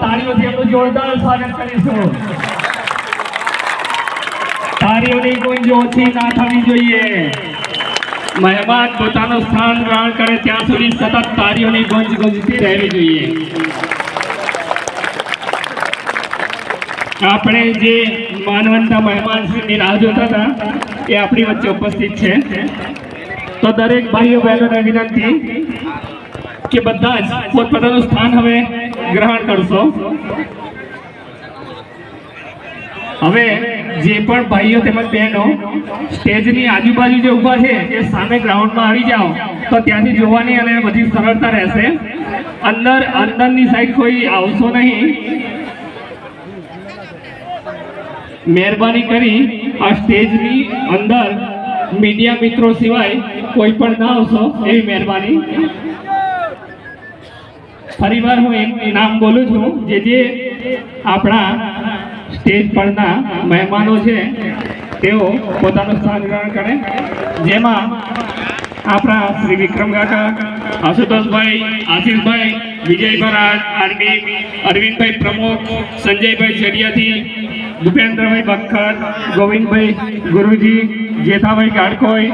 તાળીઓથી એમનું જોરદાર સ્વાગત કરીશું. તાળીઓની ગુંજ ઓછી ના થવી જોઈએ. મહેમાન પોતાનું સ્થાન ગ્રહણ કરે ત્યાં સુધી સતત તાળીઓની ગુંજ ગુંજતી રહેવી જોઈએ. આપણે જે માનવંતા મહેમાન શ્રીની રાહ જોતા હતા એ આપણી વચ્ચે ઉપસ્થિત છે. તો દરેક ભાઈઓ બહેનોને વિનંતી કે બધા જ પોતપોતાનું સ્થાન હવે ગ્રહણ કરશો. હવે જે પણ ભાઈઓ તેમજ બહેનો સ્ટેજની આજુબાજુ જે ઊભા છે એ સામે ગ્રાઉન્ડમાં આવી જાઓ તો ત્યાંથી જોવાની અને બધી સરળતા રહેશે. અંદરની સાઈડ કોઈ આવશો નહીં. મહેરબાની કરી આ સ્ટેજની અંદર મીડિયા મિત્રો સિવાય કોઈ પણ ના આવશો એવી મહેરબાની. ફરીવાર હું એક નામ બોલું છું. જે આપણા સ્ટેજ પરના મહેમાનો છે તેઓ પોતાનું સ્થાન ગ્રહણ કરે. જેમાં આપણા શ્રી વિક્રમ કાકા, આશુતોષભાઈ, આશીષભાઈ, વિજયભાઈ, અરવિંદભાઈ પ્રમુખ, સંજયભાઈ ચડિયાથી, ભૂપેન્દ્રભાઈ બખર, ગોવિંદભાઈ ગુરુજી, જેઠાભાઈ ગાડકોઈ,